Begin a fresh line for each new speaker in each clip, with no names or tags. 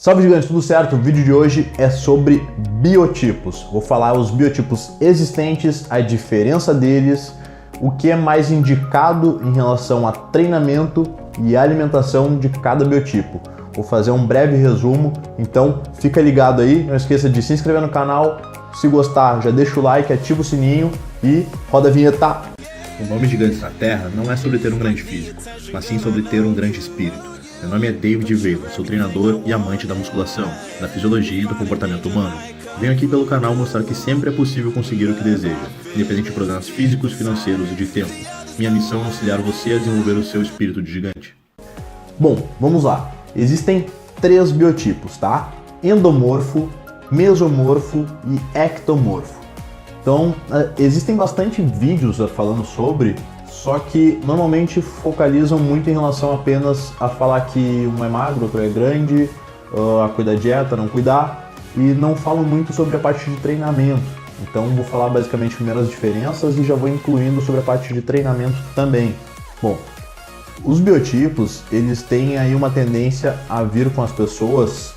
Salve gigantes, tudo certo? O vídeo de hoje é sobre biotipos. Vou falar os biotipos existentes, a diferença deles, o que é mais indicado em relação a treinamento e alimentação de cada biotipo. Vou fazer um breve resumo, então fica ligado aí, não esqueça de se inscrever no canal, se gostar já deixa o like, ativa o sininho e roda a vinheta.
O nome Gigantes na Terra não é sobre ter um grande físico, mas sim sobre ter um grande espírito. Meu nome é David Veiga, sou treinador e amante da musculação, da fisiologia e do comportamento humano. Venho aqui pelo canal mostrar que sempre é possível conseguir o que deseja, independente de problemas físicos, financeiros e de tempo. Minha missão é auxiliar você a desenvolver o seu espírito de gigante.
Bom, vamos lá. Existem 3 biotipos, tá? Endomorfo, mesomorfo e ectomorfo. Então, existem bastante vídeos falando sobre, só que normalmente focalizam muito em relação apenas a falar que um é magro, outro é grande, a cuidar da dieta, não cuidar, e não falam muito sobre a parte de treinamento. Então vou falar basicamente primeiro as diferenças e já vou incluindo sobre a parte de treinamento também. Bom, os biotipos, eles têm aí uma tendência a vir com as pessoas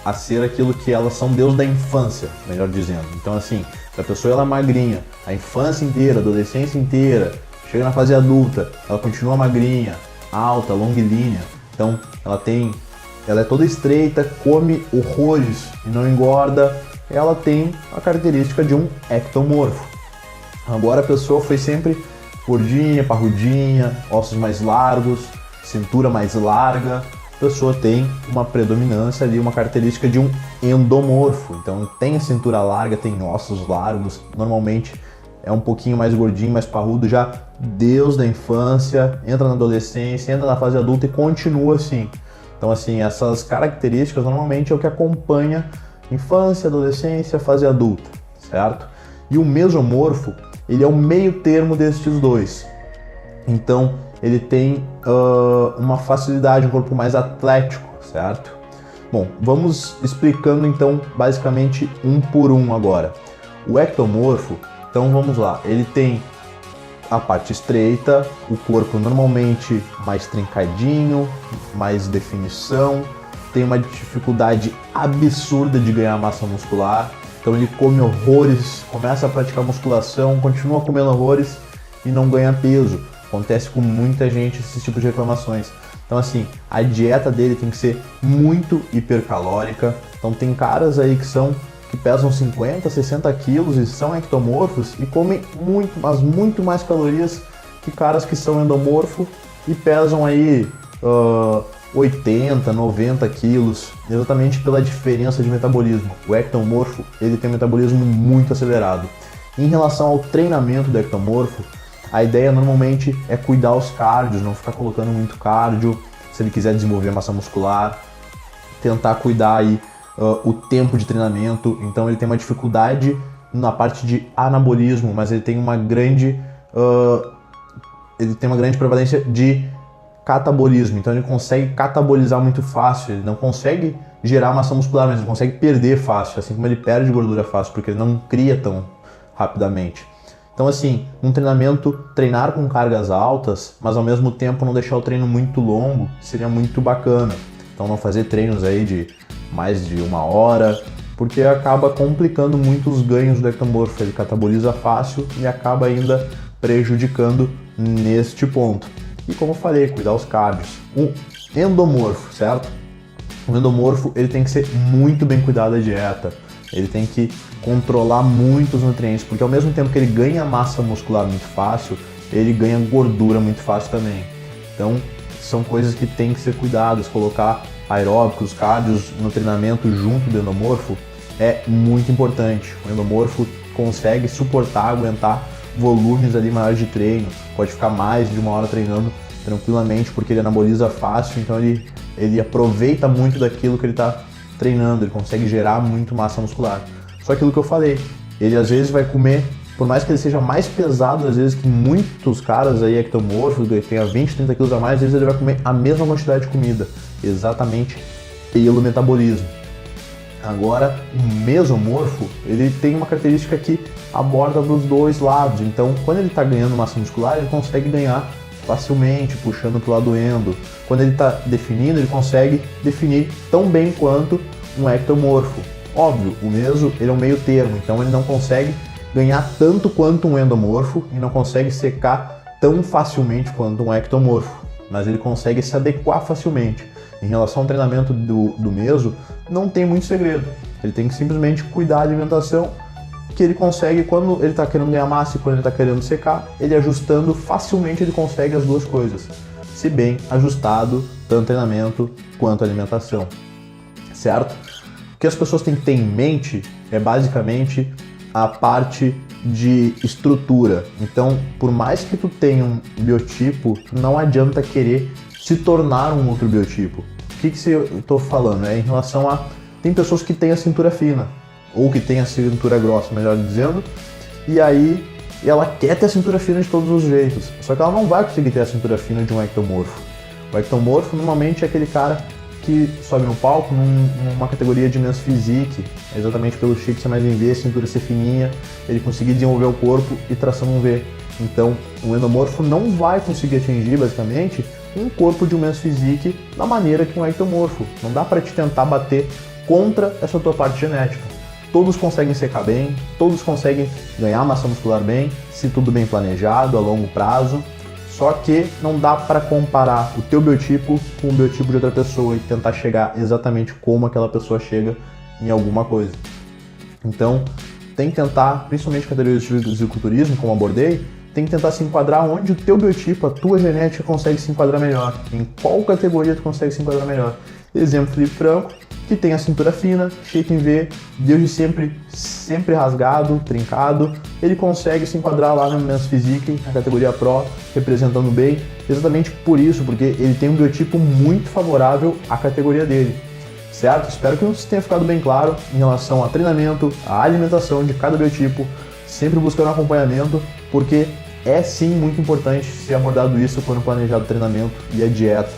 a ser aquilo que elas são Deus da infância, melhor dizendo. Então assim, se a pessoa ela é magrinha, a infância inteira, a adolescência inteira, chega na fase adulta, ela continua magrinha, alta, longilínea, então ela é toda estreita, come horrores e não engorda, ela tem a característica de um ectomorfo. Agora a pessoa foi sempre gordinha, parrudinha, ossos mais largos, cintura mais larga, a pessoa tem uma predominância ali, uma característica de um endomorfo, então tem a cintura larga, tem ossos largos, normalmente é um pouquinho mais gordinho, mais parrudo, já Deus da infância, entra na adolescência, entra na fase adulta e continua assim. Então assim, essas características normalmente é o que acompanha infância, adolescência, fase adulta, certo? E o mesomorfo, ele é o meio termo destes dois. Então ele tem uma facilidade, um corpo mais atlético, certo? Bom, vamos explicando então basicamente um por um agora. O ectomorfo, então vamos lá, ele tem a parte estreita, o corpo normalmente mais trincadinho, mais definição, tem uma dificuldade absurda de ganhar massa muscular, então ele come horrores, começa a praticar musculação, continua comendo horrores e não ganha peso. Acontece com muita gente esse tipo de reclamações. Então assim, a dieta dele tem que ser muito hipercalórica, então tem caras aí que pesam 50, 60 quilos e são ectomorfos e comem muito, mas muito mais calorias que caras que são endomorfo e pesam aí 80, 90 quilos, exatamente pela diferença de metabolismo. O ectomorfo, ele tem um metabolismo muito acelerado. Em relação ao treinamento do ectomorfo, a ideia normalmente é cuidar os cardios, não ficar colocando muito cardio, se ele quiser desenvolver massa muscular, tentar cuidar aí o tempo de treinamento, então ele tem uma dificuldade na parte de anabolismo, mas ele tem uma grande prevalência de catabolismo, então ele consegue catabolizar muito fácil, ele não consegue gerar massa muscular, mas ele consegue perder fácil, assim como ele perde gordura fácil, porque ele não cria tão rapidamente. Então assim, um treinamento, treinar com cargas altas, mas ao mesmo tempo não deixar o treino muito longo, seria muito bacana. Então não fazer treinos aí de mais de 1 hora, porque acaba complicando muito os ganhos do ectomorfo, ele cataboliza fácil e acaba ainda prejudicando neste ponto. E como eu falei, cuidar os cardios. O endomorfo, certo? O endomorfo, ele tem que ser muito bem cuidado da dieta, ele tem que controlar muito os nutrientes, porque ao mesmo tempo que ele ganha massa muscular muito fácil, ele ganha gordura muito fácil também. Então são coisas que tem que ser cuidadas, colocar aeróbicos, cardios no treinamento junto do endomorfo é muito importante. O endomorfo consegue suportar, aguentar volumes ali maiores de treino, pode ficar mais de 1 hora treinando tranquilamente, porque ele anaboliza fácil, então ele aproveita muito daquilo que ele está treinando, ele consegue gerar muito massa muscular. Só aquilo que eu falei, ele às vezes vai comer, por mais que ele seja mais pesado, às vezes que muitos caras aí ectomorfos, que tenha 20, 30 quilos a mais, às vezes ele vai comer a mesma quantidade de comida, exatamente pelo metabolismo. Agora, o mesomorfo, ele tem uma característica que aborda dos dois lados, então quando ele está ganhando massa muscular, ele consegue ganhar facilmente, puxando para o lado endo. Quando ele está definindo, ele consegue definir tão bem quanto um ectomorfo. Óbvio, o meso ele é um meio termo, então ele não consegue ganhar tanto quanto um endomorfo e não consegue secar tão facilmente quanto um ectomorfo, mas ele consegue se adequar facilmente. Em relação ao treinamento do meso, não tem muito segredo. Ele tem que simplesmente cuidar da alimentação, que ele consegue, quando ele está querendo ganhar massa e quando ele está querendo secar, ele ajustando facilmente ele consegue as duas coisas, se bem ajustado, tanto treinamento quanto alimentação, certo? O que as pessoas têm que ter em mente é basicamente a parte de estrutura. Então, por mais que tu tenha um biotipo, não adianta querer se tornar um outro biotipo. O que eu estou falando? É em relação a... Tem pessoas que têm a cintura fina, ou que tem a cintura grossa, melhor dizendo, e aí ela quer ter a cintura fina de todos os jeitos, só que ela não vai conseguir ter a cintura fina de um ectomorfo. O ectomorfo normalmente é aquele cara que sobe no palco numa categoria de men's physique, exatamente pelo shape ser mais em V, a cintura ser fininha, ele conseguir desenvolver o corpo e tração um V. Então, o endomorfo não vai conseguir atingir, basicamente, um corpo de um men's physique da maneira que um ectomorfo. Não dá para te tentar bater contra essa tua parte genética. Todos conseguem secar bem, todos conseguem ganhar massa muscular bem, se tudo bem planejado, a longo prazo. Só que não dá para comparar o teu biotipo com o biotipo de outra pessoa e tentar chegar exatamente como aquela pessoa chega em alguma coisa. Então, tem que tentar, principalmente categorias de fisiculturismo, como abordei, tem que tentar se enquadrar onde o teu biotipo, a tua genética consegue se enquadrar melhor. Em qual categoria tu consegue se enquadrar melhor. Exemplo, Felipe Franco, que tem a cintura fina, shape em V, desde sempre rasgado, trincado, ele consegue se enquadrar lá no Men's Physique, na categoria Pro, representando bem, exatamente por isso, porque ele tem um biotipo muito favorável à categoria dele, certo? Espero que isso tenha ficado bem claro em relação ao treinamento, à alimentação de cada biotipo, sempre buscando acompanhamento, porque é sim muito importante ser abordado isso quando planejado o treinamento e a dieta,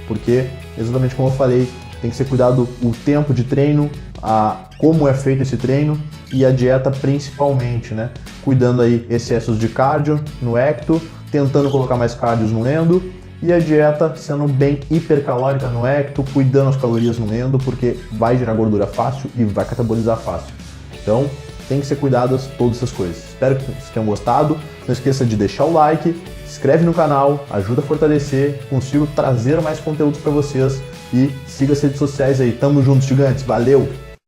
porque, exatamente como eu falei, tem que ser cuidado o tempo de treino, como é feito esse treino e a dieta principalmente, né? Cuidando aí excessos de cardio no ecto, tentando colocar mais cardios no endo e a dieta sendo bem hipercalórica no ecto, cuidando as calorias no endo, porque vai gerar gordura fácil e vai catabolizar fácil. Então, tem que ser cuidadas todas essas coisas. Espero que vocês tenham gostado. Não esqueça de deixar o like, se inscreve no canal, ajuda a fortalecer, consigo trazer mais conteúdos para vocês. E siga as redes sociais aí. Tamo junto, gigantes. Valeu!